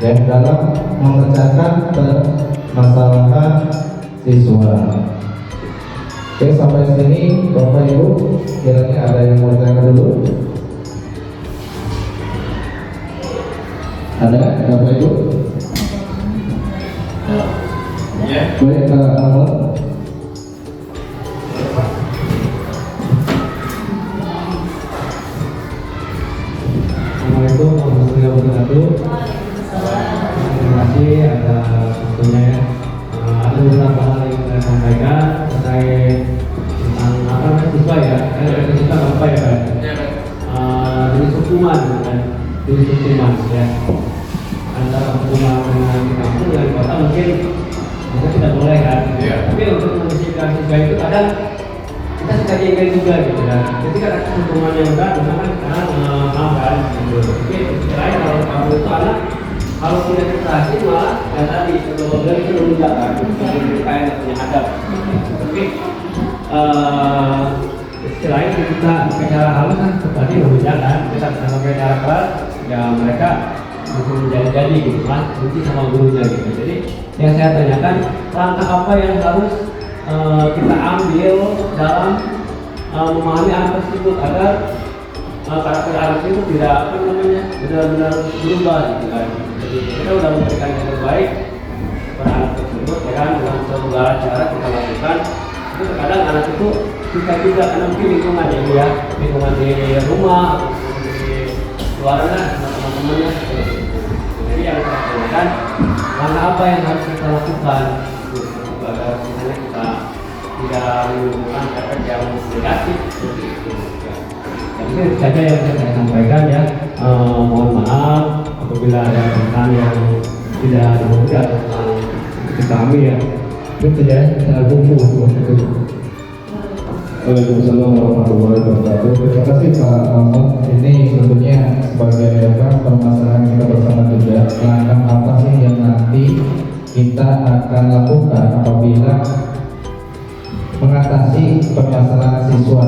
S1: ya dalam memecahkan permasalahan siswa. Oke, sampai sini Bapak Ibu, kiranya ada yang mau tanya dulu? Ada Bapak Ibu? Ya. Baik, nomor.
S3: Assalamualaikum warahmatullahi wabarakatuh. Terima kasih ada waktunya ya. Ada beberapa hal yang saya sampaikan terkait tentang siswa ya. Kita apa ya Pak? Jenis hukuman ya. Antara hukuman dengan kampung dan kota mungkin itu tidak boleh kan. Tapi untuk mendisiplinkan siswa itu kadang kita suka jengkel juga gitu kan. Ketika ada hukuman yang berat, misalkan sekarang mau kan gitu. Tapi lain kalau kamu itu anak kalau tidak prestasi malah yang tadi kalau bilang itu menunjuk kan, itu kayak punya adab. Tapi selain kita bicara halus kan seperti menunjuk kan, kita pakai cara keras, ya mereka menjadi gitu kan, nanti sama gurunya gitu. Jadi yang saya tanyakan langkah apa yang harus kita ambil dalam memahami anak tersebut agar karakter anak itu tidak apa namanya benar-benar berubah gitu kan. Jadi kita sudah memberikan yang terbaik kepada anak tersebut ya kan, dengan segala cara kita lakukan. Itu terkadang anak itu bisa juga karena mungkin lingkungan ya, lingkungan di rumah atau di luar sama teman-temannya. Jadi yang kita tanyakan langkah apa yang harus kita lakukan agar misalnya kita tidak menimbulkan efek yang negatif. Jadi saja yang saya sampaikan ya, mohon maaf apabila ada tentang yang tidak dimudah tentang kami ya. Itu saja saya kumpul.
S1: Waalaikumsalam warahmatullahi wabarakatuh. Terima kasih Pak Ahmad. Ini tentunya sebagai permasalahan kita bersama juga. Langkah apa sih yang nanti kita akan lakukan apabila mengatasi permasalahan siswa,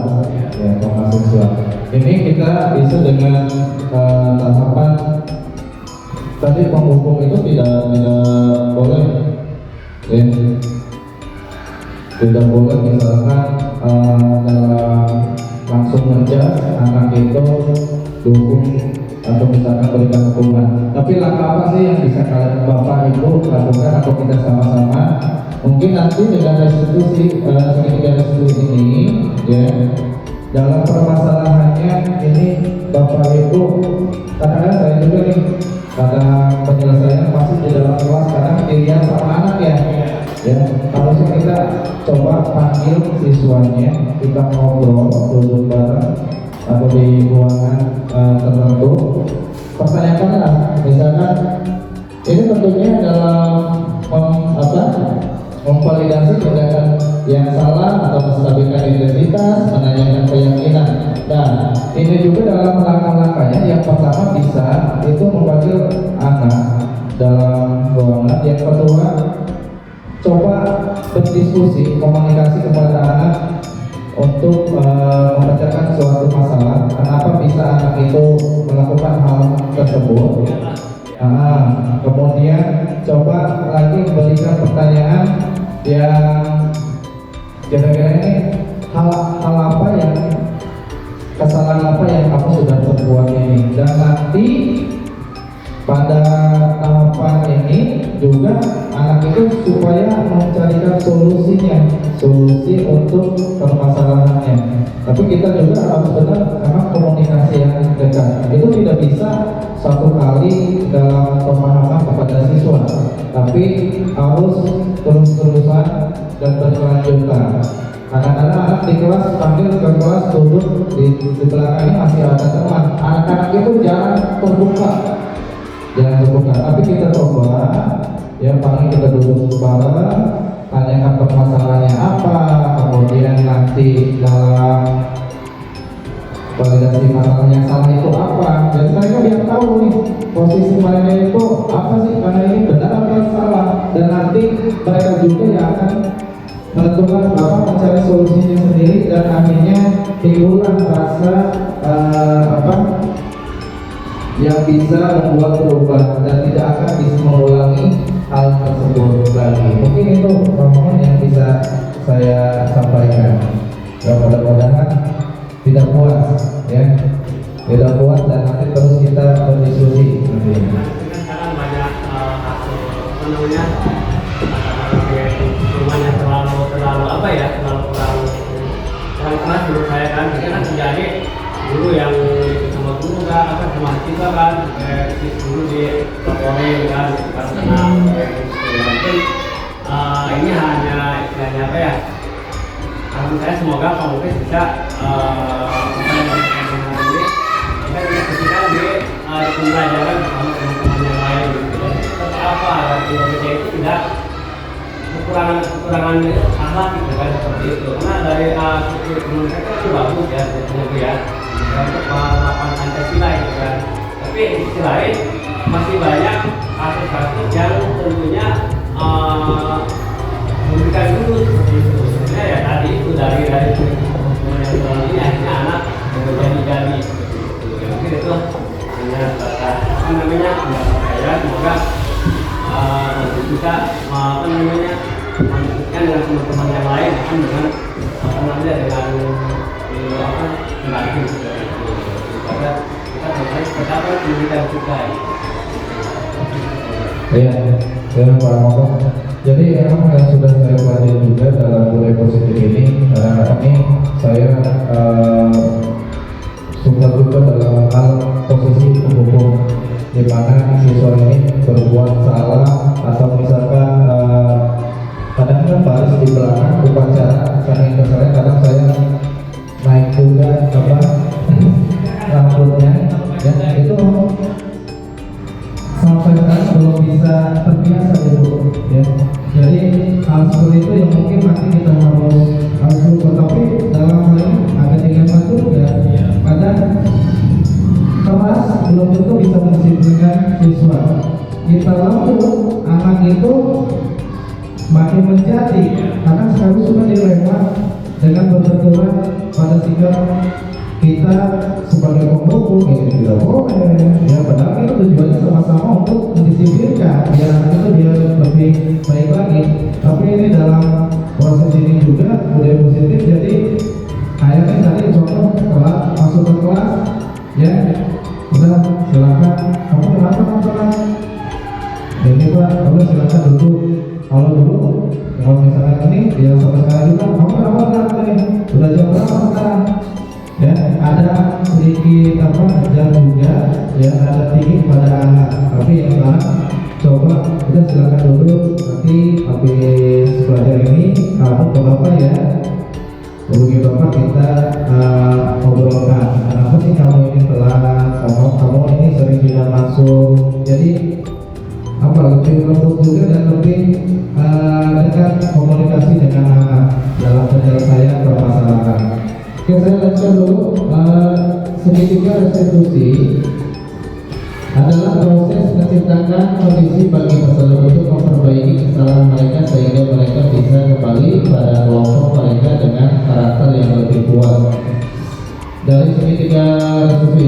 S1: ya, permasalahan siswa. Ini kita bisa dengan tahapan tadi penghukum itu tidak boleh, ya. Tidak boleh misalkan dalam langsung menjas anak itu dukung atau misalkan berikan hukuman. Tapi langkah apa sih yang bisa kalian Bapak Ibu lakukan atau kita sama-sama? Mungkin nanti dengan restitusi segitiga restitusi ini, ya, dalam permasalahannya ini Bapak Ibu, kadang-kadang saya juga nih, kadang penyelesaian pasti di dalam kelas kadang dilihat sama anak ya. Ya, harusnya kita coba panggil siswanya, kita ngobrol, duduk bareng atau di ruangan tertentu. Pertanyakanlah, misalkan ini tentunya dalam memvalidasi tindakan yang salah atau menstabilkan identitas, menanyakan keyakinan. Dan ini juga dalam langkah-langkahnya yang pertama bisa itu memanggil anak dalam ruangan. Yang kedua, coba berdiskusi, komunikasi kepada anak untuk memecahkan suatu masalah. Kenapa bisa anak itu melakukan hal tersebut? Kemudian coba lagi berikan pertanyaan yang kira-kira ini hal apa yang kesalahan apa yang kamu sudah perbuat ini, dan nanti pada tahapan ini juga anak itu supaya mencarikan solusi untuk permasalahannya. Tapi kita juga harus benar karena komunikasi yang dekat itu tidak bisa satu kali dalam pemahaman kepada siswa, tapi harus terus-terusan dan berkelanjutan. Kadang-kadang anak di kelas panggil ke kelas duduk di belakangnya masih ada teman. Anak-anak itu jangan terbuka, tapi kita coba ya, paling kita duduk bareng, tanyakan permasalahannya apa, kemudian nanti dalam validasi masalah yang salah itu apa, dan mereka biar tahu nih posisi mereka itu apa sih, karena ini benar atau salah, dan nanti mereka juga yang akan menentukan apa, mencari solusinya sendiri, dan akhirnya timbullah rasa yang bisa membuat perubahan dan tidak akan bisa mengulangi hal tersebut lagi. Mungkin itu teman-teman yang bisa saya sampaikan. Dan mudah-mudahan tidak puas, ya, tidak puas, dan nanti terus kita berdiskusi.
S3: Sekarang banyak hasil namanya rumahnya terlalu apa ya, terlalu keras menurut saya kan. Kita kan menjadi guru yang sama guru kan, apa sama siswa kan, guru di laporin kan, karena mungkin ini hanya istilahnya apa ya, harapan saya semoga Pak Muklis bisa ketika di pembelajaran bersama teman-teman yang lain gitu. Apa agar Indonesia itu tidak dengan akhlak gitu kan, seperti itu. Karena dari sisi komunikasi itu bagus ya, gitu ya, untuk melakukan Pancasila itu kan. Tapi di sisi lain masih banyak kasus-kasus yang tentunya memberikan dulu seperti itu. Sebenarnya ya tadi itu dari ini akhirnya anak menjadi mungkin itu hanya apa namanya saya semoga nanti bisa melanjutkan dengan teman-teman yang lain dengan dengan membantu seperti itu. Karena kita mulai pertama pendidikan juga.
S1: Iya, dengan Pak Moko. Jadi memang yang sudah saya pelajari juga dalam budaya positif ini, kadang-kadang ini saya suka juga dalam hal posisi hukum, di mana siswa ini berbuat salah atau misalkan kadang-kadang baris di belakang upacara, saking kesalnya kadang saya naik juga rambutnya, ya itu sampai sekarang belum bisa terbiasa dulu, ya. Jadi hal seperti itu yang mungkin nanti kita harus lupa, tapi dalam hal ini ada dilema juga. Kadang kelas belum tentu bisa mendisiplinkan siswa. Kita lalu anak itu makin menjadi, karena sekarang sudah dilema dengan berbenturan pada sikap kita sebagai pemukul, gitu tidak boleh. Ya padahal itu tujuannya sama-sama untuk mendisiplinkan, ya itu dia lebih baik lagi. Tapi ini dalam proses ini juga budaya positif. Jadi akhirnya tadi contoh kelas, masuk ke kelas, ya udah silakan kamu kenapa nonton ini Pak, kamu silakan duduk. Kalau dulu kalau misalnya ini ya sampai sekarang juga kamu kenapa nonton udah jam berapa sekarang, ya ada sedikit jam juga, ya ada tinggi pada anak. Tapi yang sekarang coba udah silakan dulu, nanti habis belajar ini kamu ke bapak ya, hubungi bapak, kita ngobrolkan kenapa sih kamu ini telat, kamu ini sering tidak masuk. Jadi lebih lembut juga dan lebih dekat komunikasi dengan anak dalam penyelesaian permasalahan. Oke, saya lanjutkan dulu. Segitiga restitusi adalah proses menciptakan kondisi bagi peserta untuk memperbaiki kesalahan mereka sehingga mereka bisa kembali pada kelompok mereka dengan karakter yang lebih kuat. Dari segitiga restitusi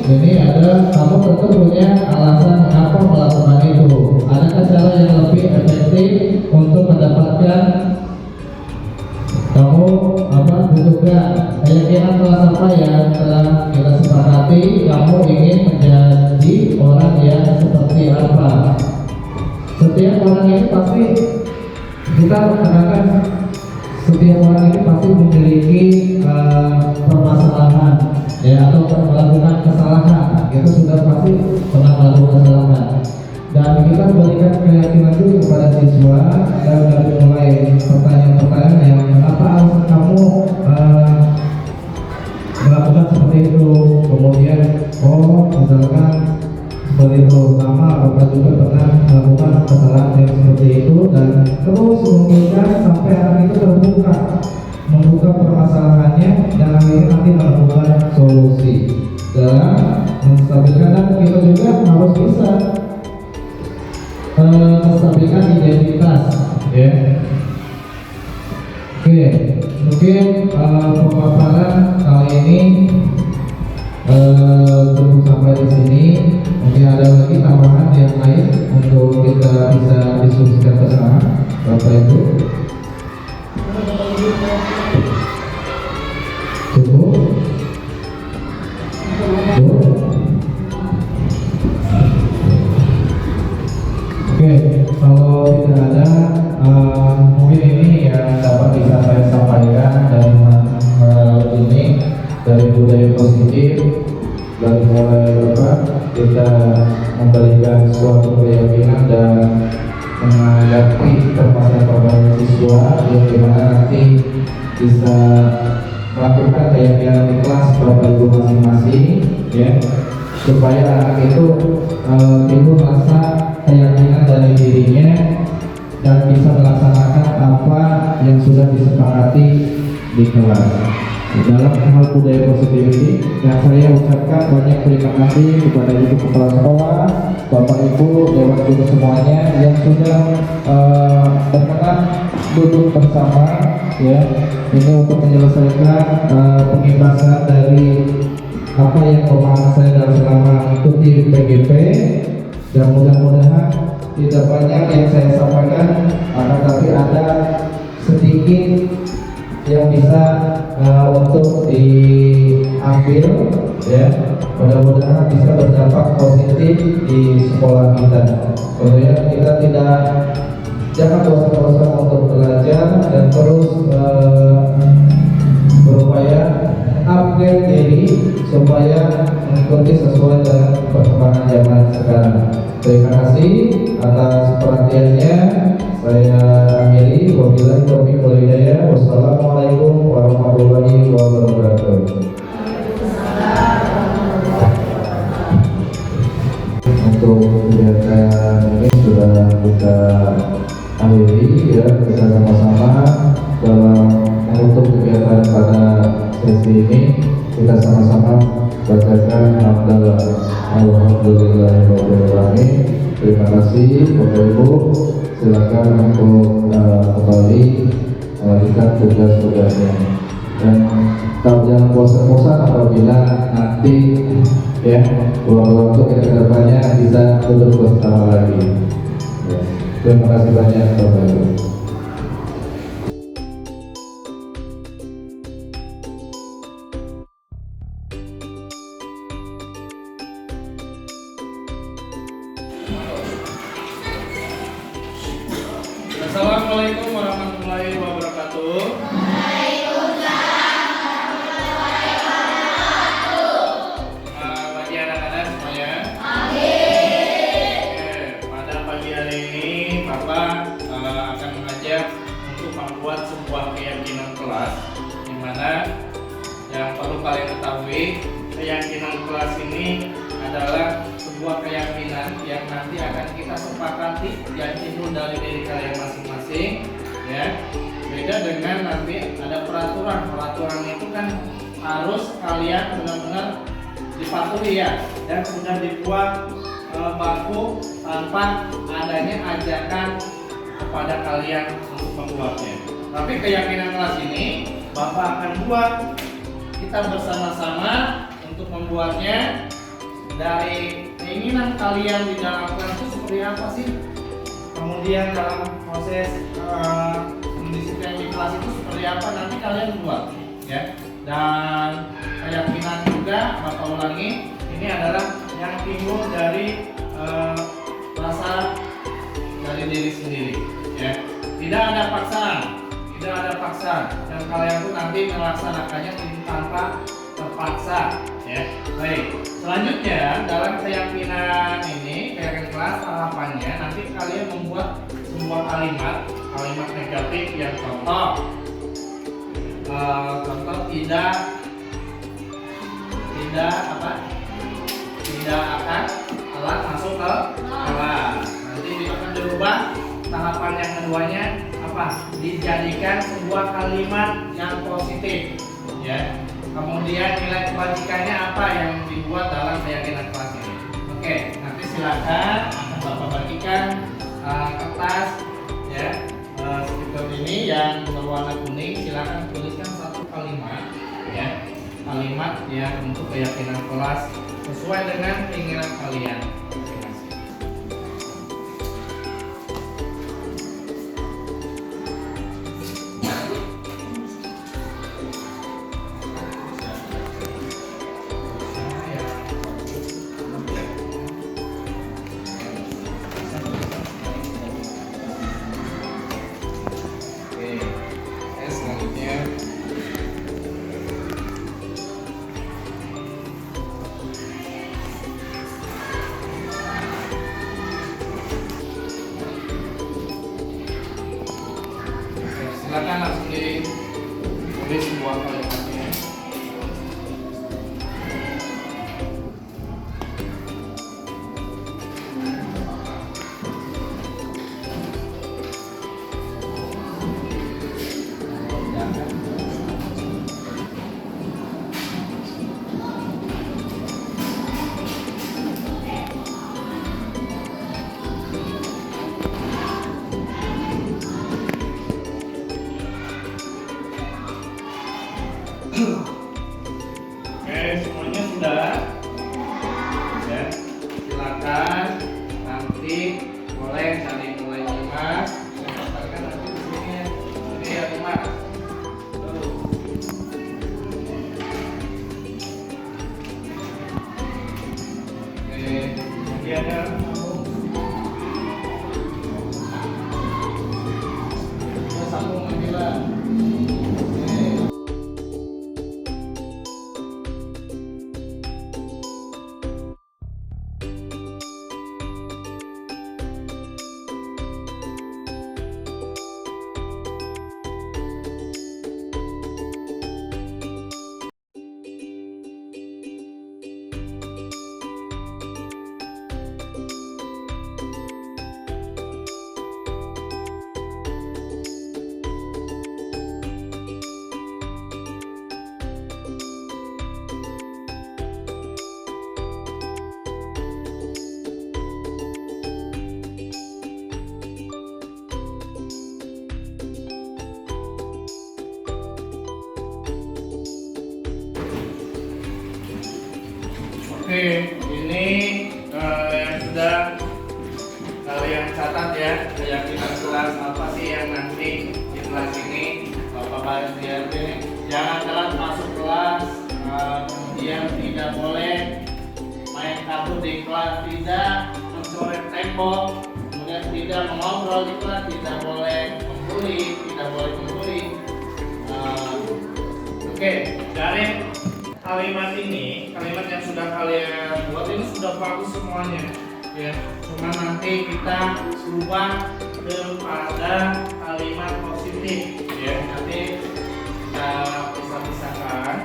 S1: ini ada kamu tentu punya alasan mengapa melakukan itu. Adakah cara yang lebih efektif untuk mendapatkan kamu butuhkan keyakinan kelas apa yang telah kita sepakati, kamu ingin menjadi orang yang seperti apa. Setiap orang ini pasti kita katakan setiap orang ini pasti memiliki permasalahan, ya, atau melakukan kesalahan. Itu sudah pasti pernah melakukan kesalahan. Dan kita berikan keyakinan dulu kepada siswa, dan dari mulai pertanyaan-pertanyaan yang apa alasan kamu melakukan seperti itu, kemudian misalkan seperti itu sama apakah juga pernah melakukan kesalahan yang seperti itu, dan terus membuka sampai anak itu membuka permasalahannya dan akhirnya nanti melakukan solusi dalam menstabilkan. Dan kita juga harus bisa menstabilkan identitas, ya. Oke, mungkin pemaparan kali ini cukup sampai di sini. Mungkin ada lagi tambahan yang lain untuk kita bisa diskusikan bersama, Bapak Ibu. Cukup? Oke, kalau tidak ada, mungkin ini yang dapat bisa saya sampaikan dari budaya positif. Dari mulai kita memberikan suatu keyakinan dan menghadapi permasalahan siswa yang dimana nanti bisa melakukan keyakinan di kelas Bapak Ibu masing-masing, ya, supaya anak itu timbul rasa keyakinan dari dirinya dan bisa melaksanakan apa yang sudah disepakati di kelas. Dalam hal budaya positif ini, yang saya ucapkan banyak terima kasih kepada Ibu Kepala Sekolah, Bapak Ibu, Dewan Guru semuanya yang sudah berkenan duduk bersama, ya, ini untuk menyelesaikan pengibasan dari apa yang pemahaman saya dalam selama mengikuti PGP, dan mudah-mudahan tidak banyak yang saya sampaikan, akan tapi ada sedikit yang bisa untuk diambil, ya, mudah-mudahan bisa berdampak positif di sekolah kita. Tentunya kita jangan bosan-bosan untuk belajar dan terus berupaya upgrade diri supaya mengikuti sesuai dengan perkembangan zaman sekarang. Terima kasih atas perhatiannya. Saya akhiri, wabillahi taufiq wal hidayah. Wassalamualaikum warahmatullahi wabarakatuh. Untuk kegiatan ini sudah kita akhiri, ya, kita sama-sama dalam menutup kegiatan pada sesi ini. Kita sama-sama bacakan hamdalah alhamdulillahirobbilalamin. Terima kasih Bapak Ibu. Silakan untuk kembali melanjutkan tugas-tugasnya, dan jangan bosan-bosan apabila nanti, ya, waktu kita kedepannya bisa duduk bersama lagi. Ya. Terima kasih banyak Bapak Ibu.
S4: Assalamualaikum warahmatullahi wabarakatuh. Bagi anak-anak semuanya. Pada pagi hari ini Bapak akan mengajak untuk membuat sebuah keyakinan kelas, di mana yang perlu kalian ketahui, keyakinan kelas ini adalah sebuah keyakinan yang nanti akan kita sepakati yang timbul dari diri kalian masing-masing, ya. Beda dengan nanti ada peraturan itu kan harus kalian benar-benar dipatuhi, ya, dan sudah dibuat baku tanpa adanya ajakan kepada kalian untuk membuatnya. Tapi keyakinan kelas ini Bapak akan buat, kita bersama-sama untuk membuatnya. Dari keinginan kalian di dalam kelas itu seperti apa sih? Kemudian dalam proses pendisiplinan di kelas itu seperti apa, nanti kalian buat, ya. Dan keyakinan juga Bapak ulangi, ini adalah yang timbul dari rasa dari diri sendiri, ya. Tidak ada paksaan, dan kalian tuh nanti melaksanakannya tanpa terpaksa, ya. Baik, selanjutnya dalam keyakinan ini, keyakinan kelas, harapannya nanti kalian membuat sebuah kalimat negatif yang contoh tidak akan telat masuk ke kelas. Nanti akan dirubah tahapan yang keduanya apa? Dijadikan sebuah kalimat yang positif, ya. Kemudian nilai kebajikannya apa yang dibuat dalam keyakinan kelas ini. Oke, nanti silakan akan Bapak bagikan kertas, ya, stiker ini yang berwarna kuning. Silakan tuliskan satu kalimat, ya, kalimat yang untuk keyakinan kelas sesuai dengan keinginan kalian. Silakan langsung ditulis sebuah kalimatnya. Oke, ini yang sudah kalian catat ya, keyakinan kelas apa sih yang nanti di kelas ini Bapak lihat ini. Jangan telat masuk kelas, kemudian tidak boleh main kabur di kelas, tidak mencoret tembok, kemudian tidak mengobrol di kelas, tidak boleh membuli, tidak boleh membuli. Oke, dari kalimat ini, kalimat yang sudah kalian buat ini sudah bagus semuanya, ya. Cuma nanti kita ubah kepada kalimat positif, ya. Nanti kita pisah-pisahkan.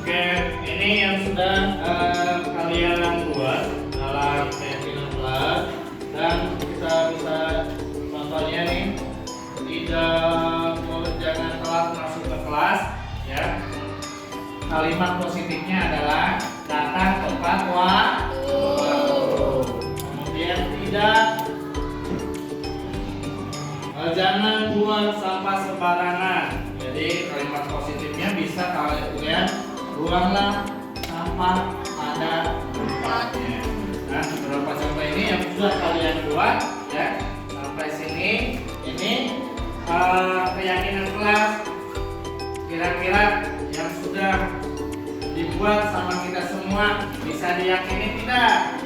S4: Oke, ini yang sudah kalian buat dalam keyakinan kelas, dan kita bisa contohnya nih, jangan telat masuk ke kelas, ya. Kalimat positifnya adalah datang tepat waktu. Kemudian jangan buang sampah sembarangan. Jadi kalimat positifnya bisa kalian buanglah sampah pada tempatnya. Nah, beberapa contoh ini yang sudah kalian buat, ya. Sampai sini, ini keyakinan kelas. Kira-kira yang sudah dibuat sama kita semua bisa diyakini tidak?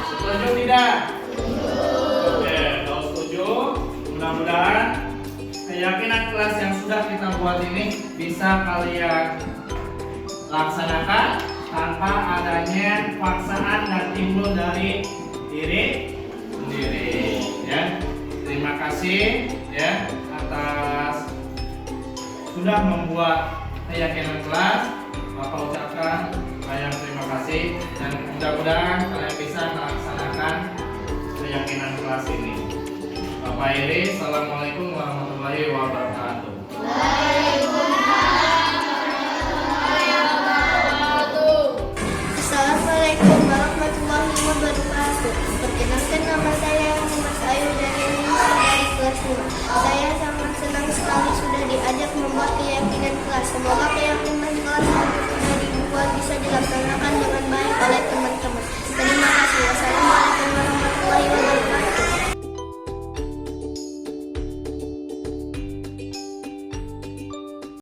S4: Setuju tidak? Oke, kalau setuju, mudah-mudahan keyakinan kelas yang sudah kita buat ini bisa kalian laksanakan tanpa adanya paksaan dan timbul dari diri sendiri, ya. Terima kasih, ya, atas sudah membuat keyakinan kelas. Bapak ucapkan banyak terima kasih, dan mudah-mudahan kalian bisa melaksanakan keyakinan kelas ini. Bapak Iri, assalamualaikum warahmatullahi wabarakatuh.